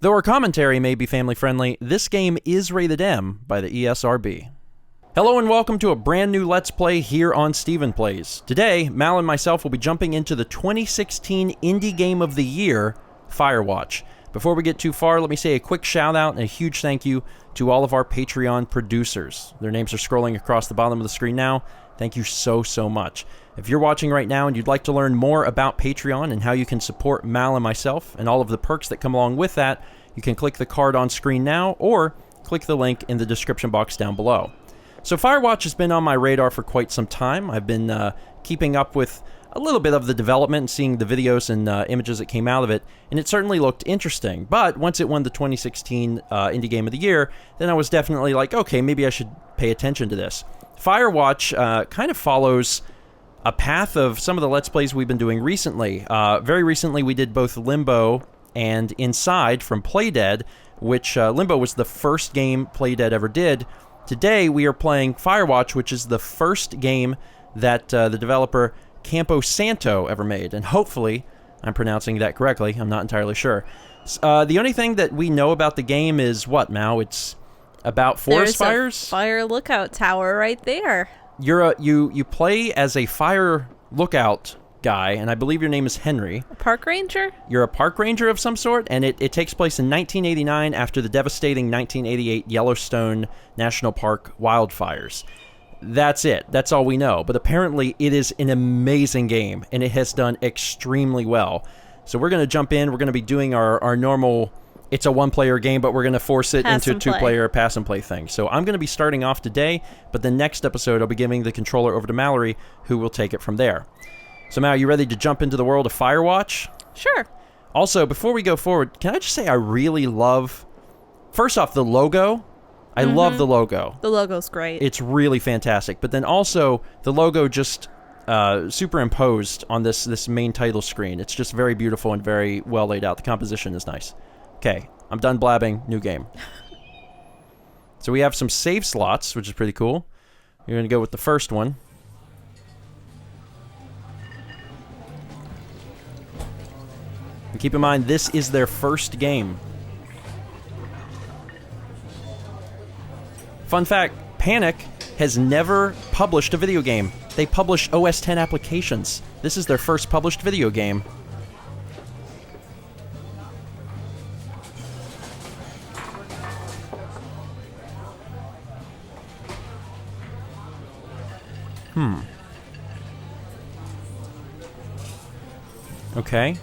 Though our commentary may be family-friendly, this game is rated M by the ESRB. Hello and welcome to a brand new Let's Play here on StephenPlays. Today, Mal and myself will be jumping into the 2016 Indie Game of the Year, Firewatch. Before we get too far, let me say a quick shout out and a huge thank you to all of our Patreon producers. Their names are scrolling across the bottom of the screen now. Thank you so much. If you're watching right now and you'd like to learn more about Patreon and how you can support Mal and myself and all of the perks that come along with that, you can click the card on screen now or click the link in the description box down below. So Firewatch has been on my radar for quite some time. I've been keeping up with a little bit of the development and seeing the videos and images that came out of it, and it certainly looked interesting. But once it won the 2016 Indie Game of the Year, then I was definitely like, okay, maybe I should pay attention to this. Firewatch kind of follows a path of some of the Let's Plays we've been doing recently. Very recently, we did both Limbo and Inside from Playdead, which Limbo was the first game Playdead ever did. Today, we are playing Firewatch, which is the first game that the developer Campo Santo ever made, and hopefully I'm pronouncing that correctly. I'm not entirely sure. The only thing that we know about the game is what, Mao? It's about forest fires? There's a fire lookout tower right there. You play as a fire lookout guy, and I believe your name is Henry. A park ranger? You're a park ranger of some sort, and it takes place in 1989 after the devastating 1988 Yellowstone National Park wildfires. That's it. That's all we know. But apparently it is an amazing game, and it has done extremely well. So we're going to jump in. We're going to be doing our normal, it's a one-player game, but we're going to force it into a two-player pass-and-play thing. So I'm going to be starting off today, but the next episode I'll be giving the controller over to Mallory, who will take it from there. So Mal, you ready to jump into the world of Firewatch? Sure. Also, before we go forward, can I just say I really love, first off, the logo. I love the logo. The logo's great. It's really fantastic. But then also, the logo just superimposed on this main title screen. It's just very beautiful and very well laid out. The composition is nice. Okay, I'm done blabbing. New game. So we have some save slots, which is pretty cool. We're going to go with the first one. And keep in mind, this is their first game. Fun fact, Panic has never published a video game. They publish OS X applications. This is their first published video game. Okay.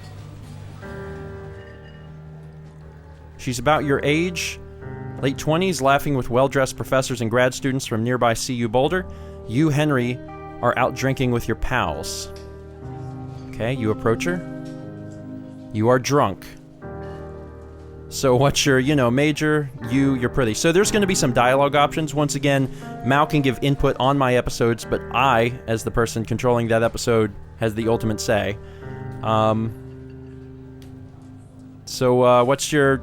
She's about your age. Late 20s, laughing with well-dressed professors and grad students from nearby CU Boulder. You, Henry, are out drinking with your pals. Okay, you approach her. You are drunk. So what's your, major? You're pretty. So there's going to be some dialogue options. Once again, Mal can give input on my episodes, but I, as the person controlling that episode, has the ultimate say. So what's your,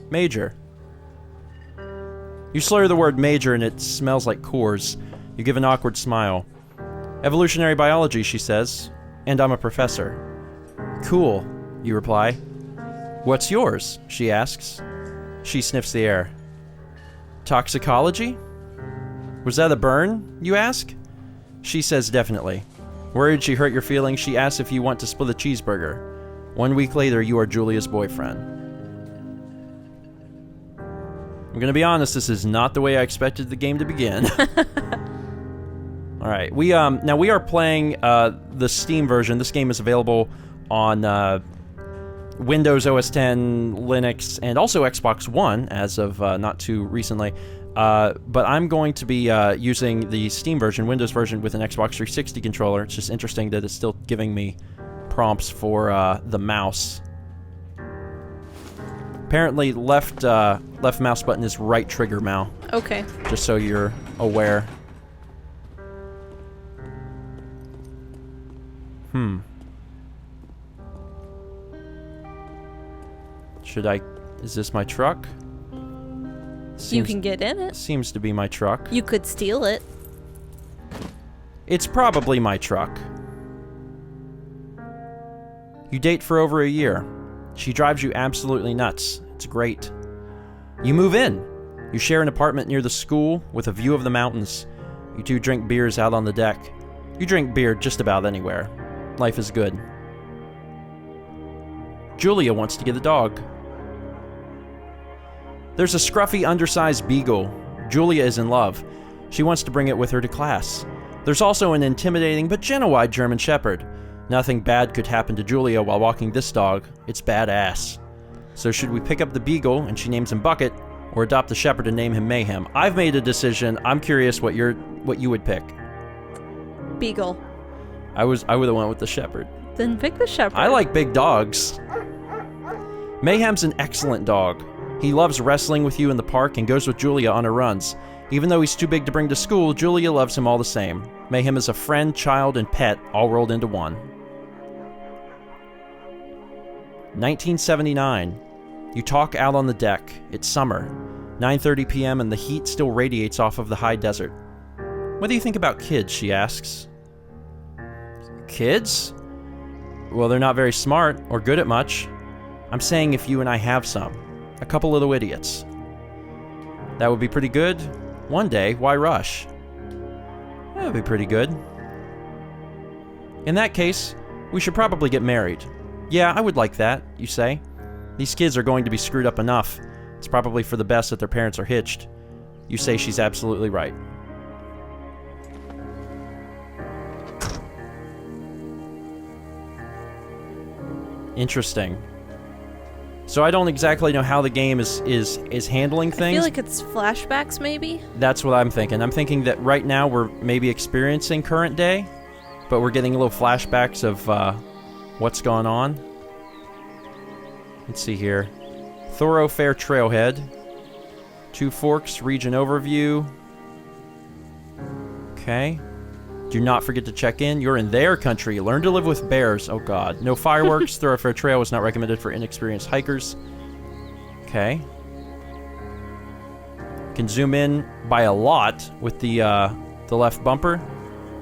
major? You slur the word major and it smells like Coors. You give an awkward smile. Evolutionary biology, she says. And I'm a professor. Cool, you reply. What's yours? She asks. She sniffs the air. Toxicology? Was that a burn, you ask? She says definitely. Worried she hurt your feelings, she asks if you want to split a cheeseburger. 1 week later, you are Julia's boyfriend. I'm gonna be honest, this is not the way I expected the game to begin. Alright, now we are playing the Steam version. This game is available on Windows OS X, Linux, and also Xbox One as of not too recently. But I'm going to be using the Steam version, Windows version, with an Xbox 360 controller. It's just interesting that it's still giving me prompts for the mouse. Apparently, left mouse button is right trigger, Mal. Okay. Just so you're aware. Is this my truck? You can get in it. Seems to be my truck. You could steal it. It's probably my truck. You date for over a year. She drives you absolutely nuts. It's great. You move in. You share an apartment near the school with a view of the mountains. You two drink beers out on the deck. You drink beer just about anywhere. Life is good. Julia wants to get a dog. There's a scruffy, undersized beagle. Julia is in love. She wants to bring it with her to class. There's also an intimidating but gentle-eyed German Shepherd. Nothing bad could happen to Julia while walking this dog. It's badass. So should we pick up the beagle and she names him Bucket, or adopt the shepherd and name him Mayhem? I've made a decision. I'm curious what you would pick. Beagle. I would have went with the shepherd. Then pick the shepherd. I like big dogs. Mayhem's an excellent dog. He loves wrestling with you in the park and goes with Julia on her runs. Even though he's too big to bring to school, Julia loves him all the same. Mayhem is a friend, child, and pet all rolled into one. 1979. You talk out on the deck. It's summer. 9:30 p.m. and the heat still radiates off of the high desert. What do you think about kids, she asks. Kids? Well, they're not very smart or good at much. I'm saying if you and I have some. A couple little idiots. That would be pretty good. One day, why rush? That would be pretty good. In that case, we should probably get married. Yeah, I would like that, you say. These kids are going to be screwed up enough. It's probably for the best that their parents are hitched. You say she's absolutely right. Interesting. So I don't exactly know how the game is handling things. I feel like it's flashbacks, maybe? That's what I'm thinking. I'm thinking that right now we're maybe experiencing current day, but we're getting little flashbacks of what's going on. Let's see here. Thoroughfare Trailhead. Two Forks Region Overview. Okay. Do not forget to check in. You're in their country. Learn to live with bears. Oh god. No fireworks. Thoroughfare Trail is not recommended for inexperienced hikers. Okay. Can zoom in by a lot with the left bumper.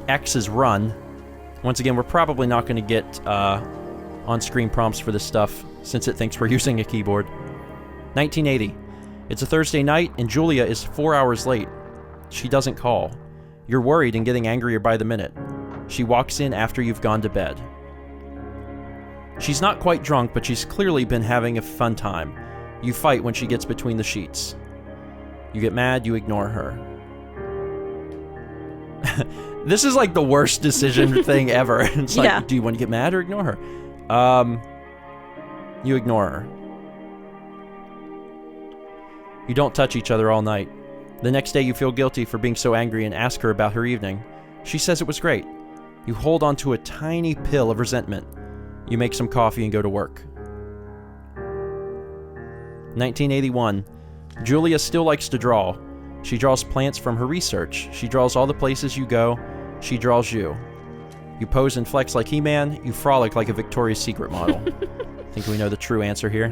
X is run. Once again, we're probably not going to get on-screen prompts for this stuff since it thinks we're using a keyboard. 1980. It's a Thursday night and Julia is 4 hours late. She doesn't call. You're worried and getting angrier by the minute. She walks in after you've gone to bed. She's not quite drunk, but she's clearly been having a fun time. You fight when she gets between the sheets. You get mad, you ignore her. This is like the worst decision thing ever. It's like, yeah. Do you want to get mad or ignore her? You ignore her. You don't touch each other all night. The next day you feel guilty for being so angry and ask her about her evening. She says it was great. You hold onto a tiny pill of resentment. You make some coffee and go to work. 1981. Julia still likes to draw. She draws plants from her research. She draws all the places you go. She draws you. You pose and flex like He-Man. You frolic like a Victoria's Secret model. I think we know the true answer here.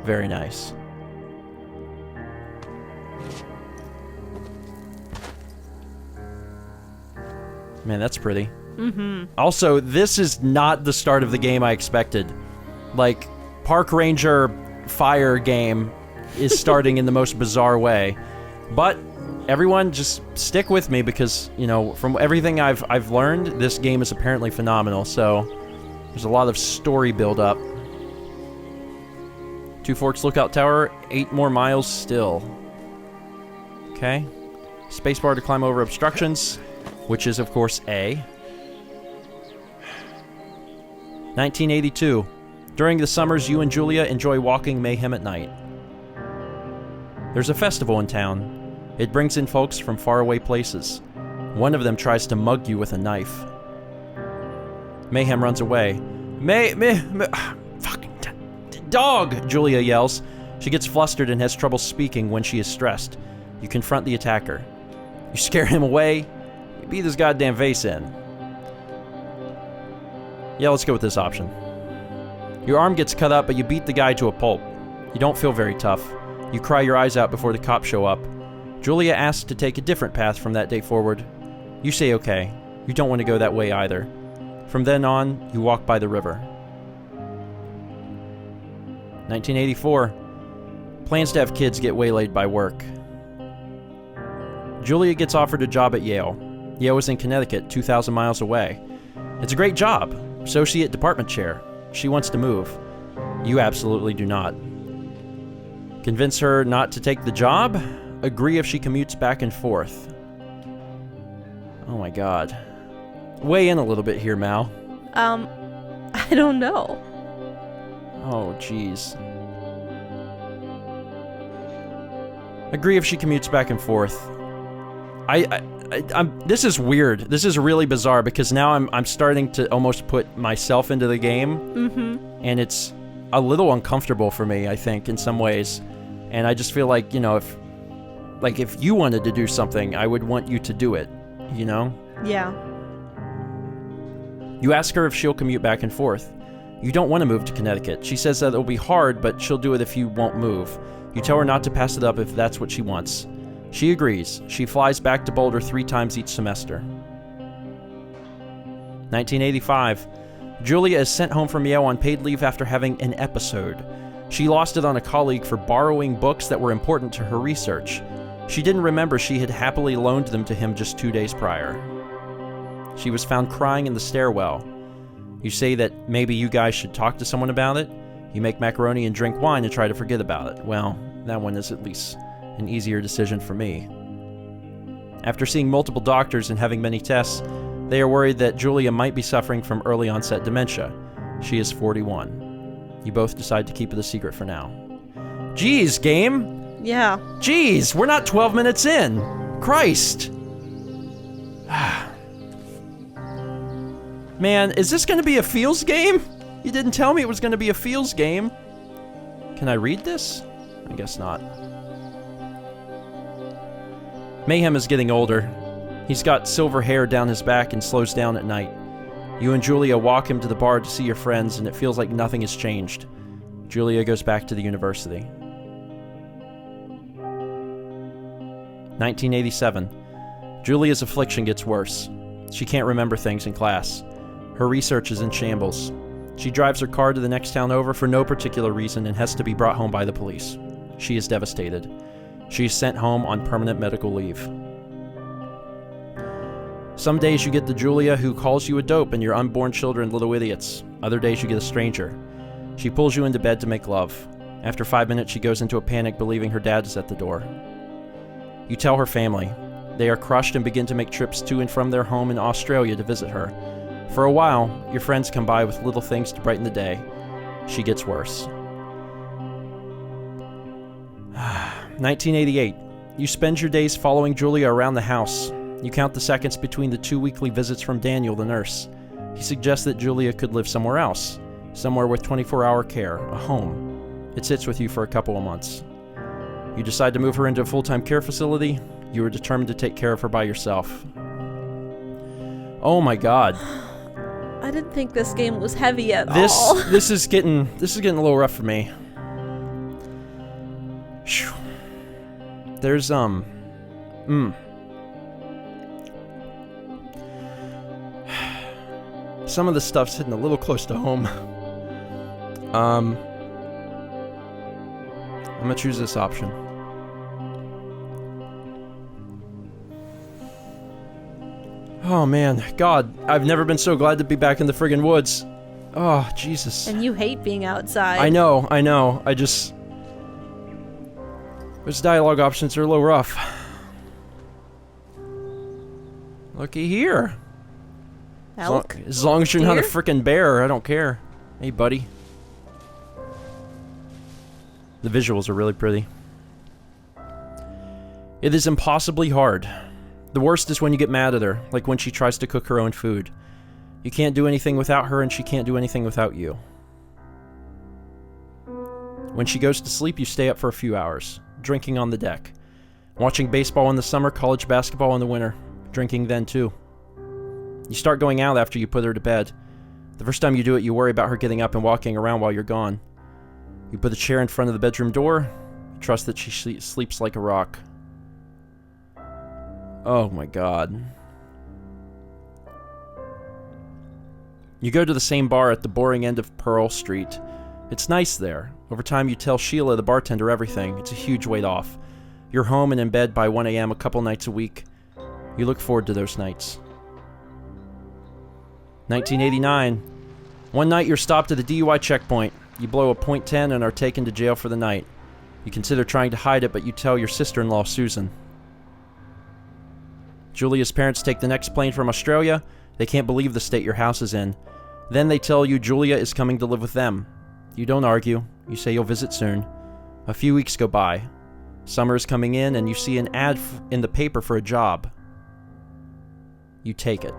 Very nice. Man, that's pretty. Mm-hmm. Also, this is not the start of the game I expected. Like, Park Ranger Fire game is starting in the most bizarre way. But everyone, just stick with me because, you know, from everything I've learned, this game is apparently phenomenal. So, there's a lot of story build-up. Two Forks Lookout Tower, 8 more miles still. Okay. Spacebar to climb over obstructions, which is, of course, A. 1982. During the summers, you and Julia enjoy walking Mayhem at night. There's a festival in town. It brings in folks from faraway places. One of them tries to mug you with a knife. Mayhem runs away. Fucking dog! Julia yells. She gets flustered and has trouble speaking when she is stressed. You confront the attacker. You scare him away. You beat his goddamn face in. Yeah, let's go with this option. Your arm gets cut up, but you beat the guy to a pulp. You don't feel very tough. You cry your eyes out before the cops show up. Julia asks to take a different path from that day forward. You say okay. You don't want to go that way either. From then on, you walk by the river. 1984. Plans to have kids get waylaid by work. Julia gets offered a job at Yale. Yale is in Connecticut, 2,000 miles away. It's a great job. Associate department chair. She wants to move. You absolutely do not. Convince her not to take the job? Agree if she commutes back and forth. Oh my god. Weigh in a little bit here, Mal. I don't know. Oh, jeez. Agree if she commutes back and forth. This is weird. This is really bizarre because now I'm starting to almost put myself into the game. Mm-hmm. And it's a little uncomfortable for me, I think, in some ways. And I just feel like, you know, if you wanted to do something, I would want you to do it, you know? Yeah. You ask her if she'll commute back and forth. You don't want to move to Connecticut. She says that it'll be hard, but she'll do it if you won't move. You tell her not to pass it up if that's what she wants. She agrees. She flies back to Boulder 3 times each semester. 1985. Julia is sent home from Yale on paid leave after having an episode. She lost it on a colleague for borrowing books that were important to her research. She didn't remember she had happily loaned them to him just 2 days prior. She was found crying in the stairwell. You say that maybe you guys should talk to someone about it. You make macaroni and drink wine and try to forget about it. Well, that one is at least an easier decision for me. After seeing multiple doctors and having many tests, they are worried that Julia might be suffering from early onset dementia. She is 41. You both decide to keep it a secret for now. Jeez, game! Yeah. Jeez, we're not 12 minutes in! Christ! Man, is this gonna be a feels game? You didn't tell me it was gonna be a feels game. Can I read this? I guess not. Mayhem is getting older. He's got silver hair down his back and slows down at night. You and Julia walk him to the bar to see your friends, and it feels like nothing has changed. Julia goes back to the university. 1987. Julia's affliction gets worse. She can't remember things in class. Her research is in shambles. She drives her car to the next town over for no particular reason and has to be brought home by the police. She is devastated. She is sent home on permanent medical leave. Some days you get the Julia who calls you a dope and your unborn children little idiots. Other days you get a stranger. She pulls you into bed to make love. After 5 minutes she goes into a panic believing her dad is at the door. You tell her family. They are crushed and begin to make trips to and from their home in Australia to visit her. For a while, your friends come by with little things to brighten the day. She gets worse. 1988. You spend your days following Julia around the house. You count the seconds between the 2 weekly visits from Daniel, the nurse. He suggests that Julia could live somewhere else. Somewhere with 24-hour care, a home. It sits with you for a couple of months. You decide to move her into a full-time care facility. You are determined to take care of her by yourself. Oh my god. I didn't think this game was heavy at all. This is getting a little rough for me. There's some of the stuff's hitting a little close to home. I'm gonna choose this option. Oh man, God, I've never been so glad to be back in the friggin' woods. Oh, Jesus. And you hate being outside. I know. Those dialogue options are a little rough. Looky here. Elk? As long as you're not a Deer? frickin' bear, I don't care. Hey, buddy. The visuals are really pretty. It is impossibly hard. The worst is when you get mad at her, like when she tries to cook her own food. You can't do anything without her, and she can't do anything without you. When she goes to sleep, you stay up for a few hours, drinking on the deck. Watching baseball in the summer, college basketball in the winter, drinking then too. You start going out after you put her to bed. The first time you do it, you worry about her getting up and walking around while you're gone. You put a chair in front of the bedroom door, trust that she sleeps like a rock. Oh my god. You go to the same bar at the boring end of Pearl Street. It's nice there. Over time, you tell Sheila, the bartender, everything. It's a huge weight off. You're home and in bed by 1 a.m. a couple nights a week. You look forward to those nights. 1989. One night, you're stopped at a DUI checkpoint. You blow a .10 and are taken to jail for the night. You consider trying to hide it, but you tell your sister-in-law, Susan. Julia's parents take the next plane from Australia. They can't believe the state your house is in. Then they tell you Julia is coming to live with them. You don't argue. You say you'll visit soon. A few weeks go by. Summer is coming in, and you see an ad in the paper for a job. You take it.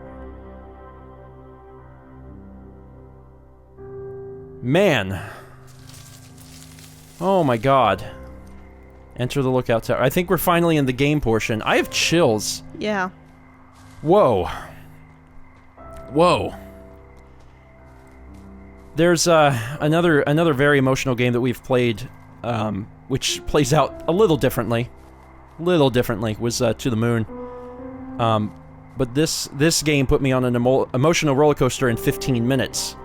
Man. Oh my god. Enter the lookout tower. I think we're finally in the game portion. I have chills. Yeah. Whoa. Whoa. There's another very emotional game that we've played, which plays out a little differently. Was To the Moon. But this game put me on an emotional roller coaster in 15 minutes,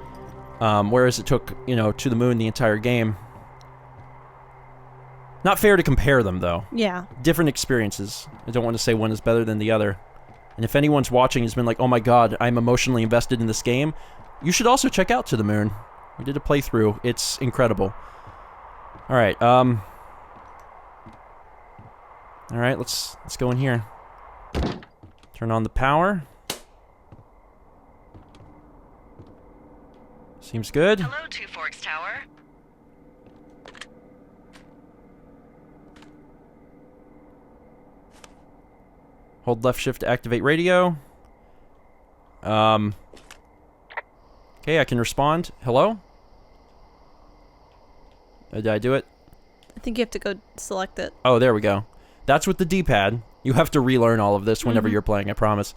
whereas it took, To the Moon the entire game. Not fair to compare them, though. Yeah. Different experiences. I don't want to say one is better than the other. And if anyone's watching has been like, oh my god, I'm emotionally invested in this game, you should also check out To the Moon. We did a playthrough. It's incredible. Alright, alright, let's go in here. Turn on the power. Seems good. Hello, Two Forks Tower. Hold left shift to activate radio. Okay, I can respond. Hello? Did I do it? I think you have to go select it. Oh, there we go. That's with the D-pad. You have to relearn all of this whenever you're playing, I promise.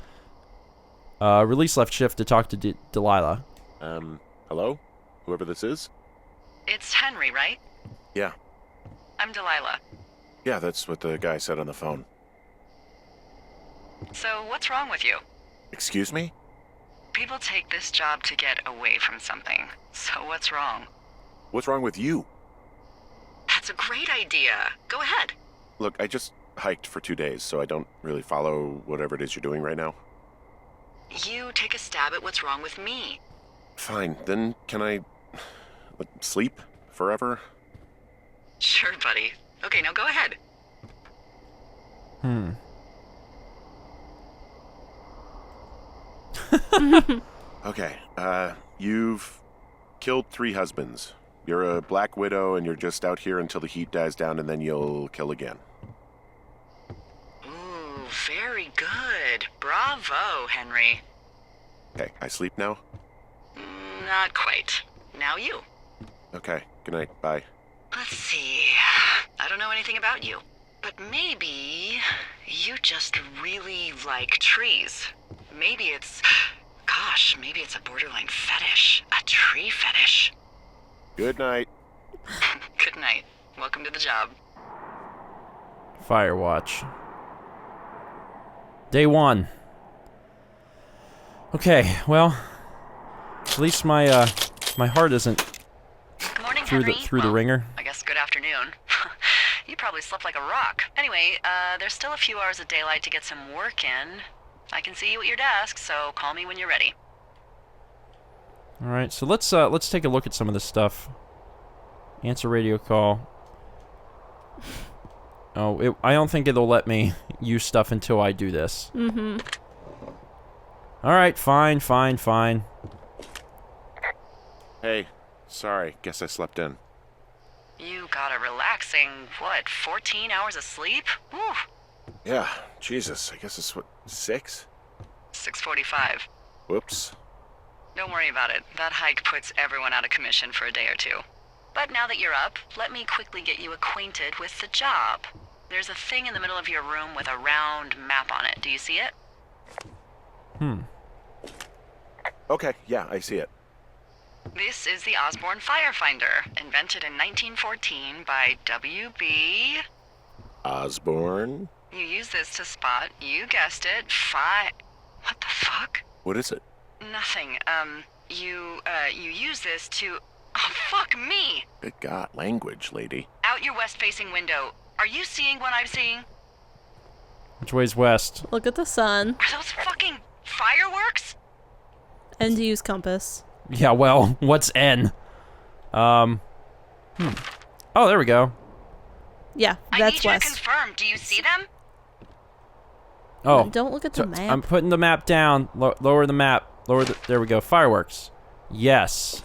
Release left shift to talk to Delilah. Hello? Whoever this is? It's Henry, right? Yeah. I'm Delilah. Yeah, that's what the guy said on the phone. So, what's wrong with you? Excuse me? People take this job to get away from something. So what's wrong? What's wrong with you? That's a great idea. Go ahead. Look, I just hiked for 2 days, so I don't really follow whatever it is you're doing right now. You take a stab at what's wrong with me. Fine, then can I... sleep? Forever? Sure, buddy. Okay, now go ahead. Okay, you've killed 3 husbands. You're a black widow and you're just out here until the heat dies down and then you'll kill again. Ooh, very good. Bravo, Henry. Okay, I sleep now? Not quite. Now you. Okay, good night, bye. Let's see. I don't know anything about you, but maybe you just really like trees. Maybe it's... Gosh, maybe it's a borderline fetish. A tree fetish. Good night. Good night. Welcome to the job. Firewatch. Day 1. Okay, well, at least my my heart isn't Good morning, through Henry. the ringer. I guess good afternoon. You probably slept like a rock. Anyway, there's still a few hours of daylight to get some work in. I can see you at your desk, so call me when you're ready. All right, so let's take a look at some of this stuff. Answer radio call. Oh, I don't think it'll let me use stuff until I do this. All right, fine. Hey, sorry, guess I slept in. You got a relaxing, 14 hours of sleep? Whew. Yeah, Jesus, I guess it's 6? 6:45. Whoops. Don't worry about it. That hike puts everyone out of commission for a day or two. But now that you're up, let me quickly get you acquainted with the job. There's a thing in the middle of your room with a round map on it. Do you see it? Okay, yeah, I see it. This is the Osborne Firefinder, invented in 1914 by W.B. Osborne? You use this to spot, you guessed it, What the fuck? What is it? Nothing. You use this to... Oh, fuck me. Good God, language, lady. Out your west-facing window. Are you seeing what I'm seeing? Which way's west? Look at the sun. Are those fucking fireworks? And use compass. Yeah, well, what's N? Oh, there we go. Yeah, I that's need you to west. confirm. Do you see them? Oh. Don't look at the map. I'm putting the map down. Lower the map. There we go. Fireworks. Yes.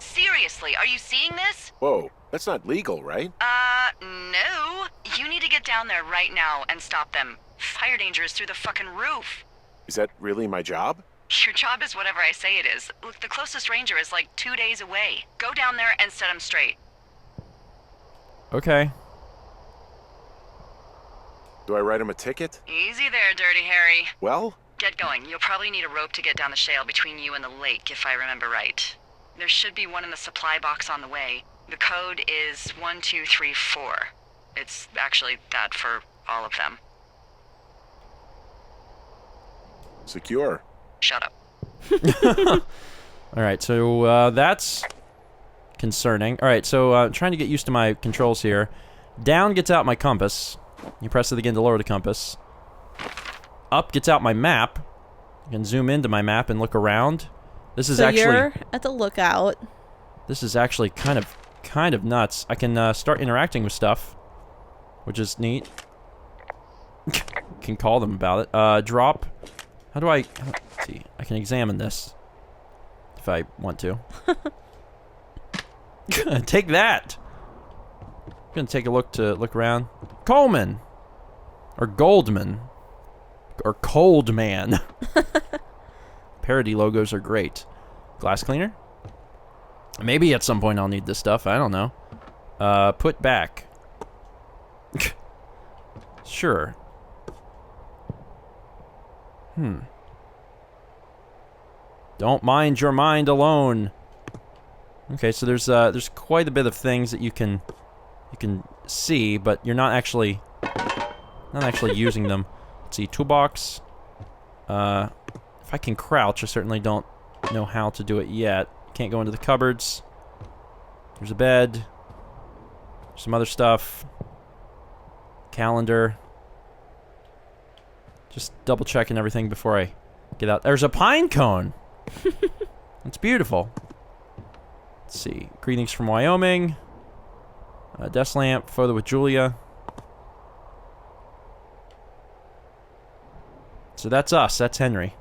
Seriously, are you seeing this? Whoa, that's not legal, right? No. You need to get down there right now and stop them. Fire danger is through the fucking roof. Is that really my job? Your job is whatever I say it is. Look, the closest ranger is like 2 days away. Go down there and set him straight. Okay. Do I write him a ticket? Easy there, Dirty Harry. Well, Get going. You'll probably need a rope to get down the shale between you and the lake, if I remember right. There should be one in the supply box on the way. The code is 1234. It's actually that for all of them. secure. Shut up. All right, so that's concerning. All right, so trying to get used to my controls here. Down gets out my compass. You press it again to lower the compass. Up gets out my map. You can zoom into my map and look around. This is So actually you're at the lookout. this is actually kind of nuts. I can start interacting with stuff, which is neat. Can call them about it. Drop. How do I? Let's see. I can examine this if I want to. Take that. I'm gonna take a look around. Coleman, or Goldman, or Coldman. Parody logos are great. Glass cleaner. Maybe at some point I'll need this stuff. I don't know. Put back. Sure. Don't mind your mind alone. Okay, so there's quite a bit of things that you can see, but you're not actually using them. Let's see, toolbox. If I can crouch, I certainly don't know how to do it yet. Can't go into the cupboards. There's a bed. Some other stuff. Calendar. Just double checking everything before I get out. There's a pine cone. It's beautiful. Let's see. Greetings from Wyoming. Desk lamp. Photo with Julia. So that's us. That's Henry.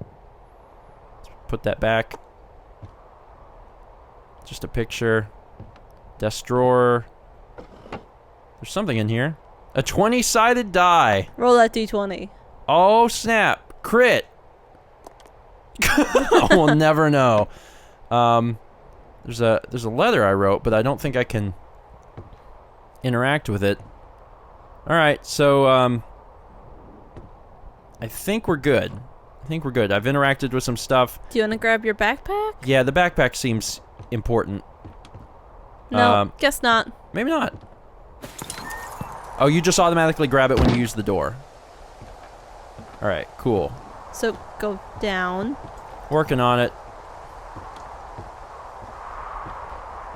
Let's put that back. Just a picture. Desk drawer. There's something in here. A 20-sided die. Roll that d20. Oh, snap. Crit. We'll never know. There's a letter I wrote, but I don't think I can interact with it. Alright, so, I think we're good. I've interacted with some stuff. Do you want to grab your backpack? Yeah, the backpack seems important. No, guess not. Maybe not. Oh, you just automatically grab it when you use the door. Alright, cool. So go down. Working on it.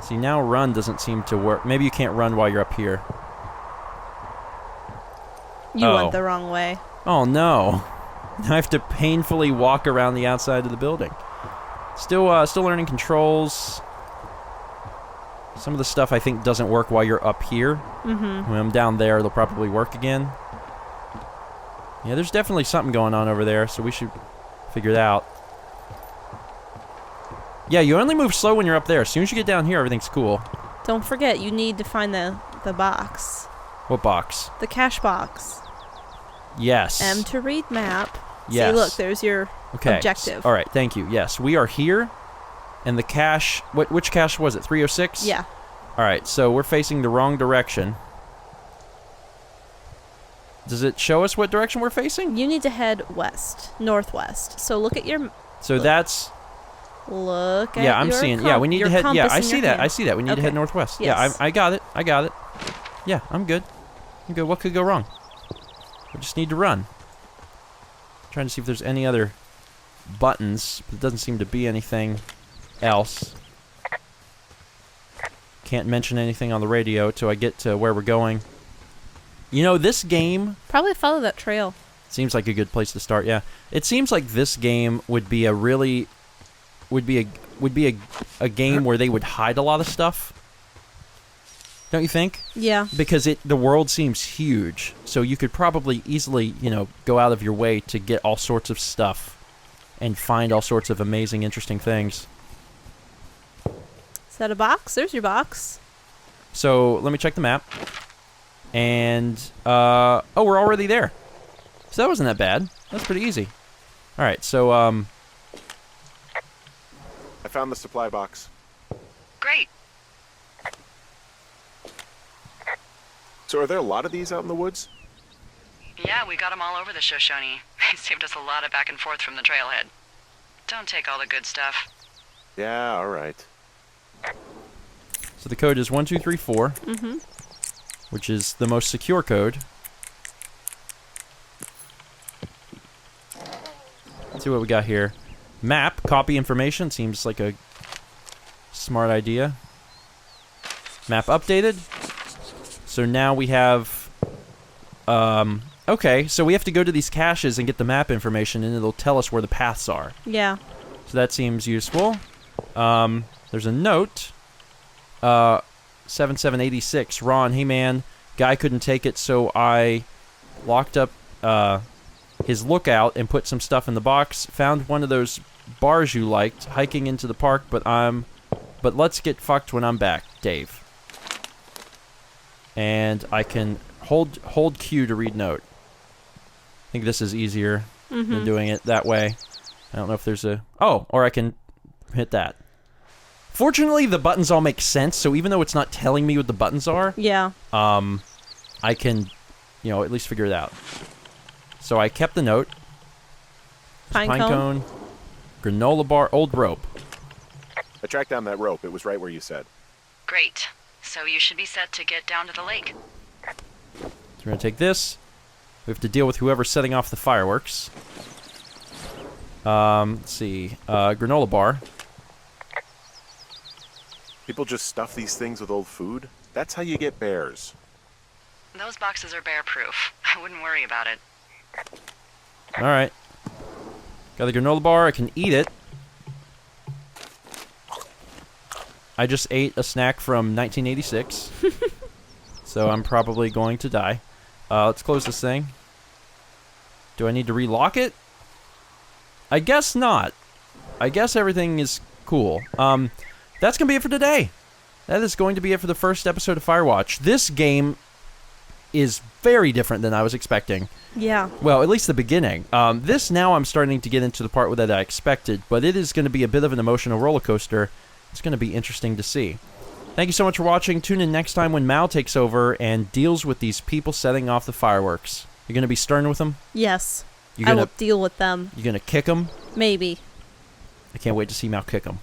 See, now run doesn't seem to work. Maybe you can't run while you're up here. You Oh. went the wrong way. Oh no. Now I have to painfully walk around the outside of the building. Still learning controls. Some of the stuff I think doesn't work while you're up here. Mm-hmm. When I'm down there, it'll probably work again. Yeah, there's definitely something going on over there, so we should figure it out. Yeah, you only move slow when you're up there. As soon as you get down here, everything's cool. Don't forget, you need to find the box. What box? The cache box. Yes. M to read map. Yes. See, look, there's your objective. All right, thank you. Yes, we are here. And the cache, which cache was it? 306? Yeah. All right, so we're facing the wrong direction. Does it show us what direction we're facing? You need to head west, northwest. So look at your. So that's. Look at Yeah, I'm your seeing. Yeah, we need your to head. Yeah, compass I in see your that. hand. I see that. We need to head Okay. northwest. Yes. Yeah, I got it. I got it. Yeah, I'm good. I'm good. What could go wrong? We just need to run. Trying to see if there's any other buttons. But it doesn't seem to be anything else. can't mention anything on the radio till I get to where we're going. You know, this game Probably follow that trail. seems like a good place to start. Yeah, it seems like this game would be a really would be a game where they would hide a lot of stuff. Don't you think? Yeah. Because the world seems huge, so you could probably easily, go out of your way to get all sorts of stuff and find all sorts of amazing, interesting things. Is that a box? There's your box. So let me check the map. And, oh, we're already there. So that wasn't that bad. That's pretty easy. All right, so, I found the supply box. Great. So are there a lot of these out in the woods? Yeah, we got them all over the Shoshone. They saved us a lot of back and forth from the trailhead. Don't take all the good stuff. Yeah, all right. so the code is 1234, which is the most secure code. Let's see what we got here. Map, copy information, seems like a smart idea. Map updated. So now we have, okay, so we have to go to these caches and get the map information, and it'll tell us where the paths are. Yeah. So that seems useful. There's a note. 7786. Ron, hey man, guy couldn't take it, so I locked up his lookout and put some stuff in the box. Found one of those bars you liked, hiking into the park, but let's get fucked when I'm back, Dave. And I can hold Q to read note. I think this is easier than doing it that way. I don't know if there's a... Oh, or I can hit that. Fortunately, the buttons all make sense, so even though it's not telling me what the buttons are, Yeah. I can, at least figure it out. So I kept the note. Pine cone. Granola bar, old rope. I tracked down that rope. It was right where you said. Great. So you should be set to get down to the lake. So we're going to take this. We have to deal with whoever's setting off the fireworks. Let's see. Granola bar. People just stuff these things with old food? That's how you get bears. Those boxes are bear-proof. I wouldn't worry about it. All right. Got the granola bar. I can eat it. I just ate a snack from 1986. So I'm probably going to die. Let's close this thing. Do I need to relock it? I guess not. I guess everything is cool. That's going to be it for today. That is going to be it for the first episode of Firewatch. This game is very different than I was expecting. Yeah. Well, at least the beginning. This now I'm starting to get into the part that I expected, but it is going to be a bit of an emotional roller coaster. It's going to be interesting to see. Thank you so much for watching. Tune in next time when Mal takes over and deals with these people setting off the fireworks. You're going to be stern with them? Yes. You're I gonna, will deal with them. You're going to kick them? Maybe. I can't wait to see Mal kick them.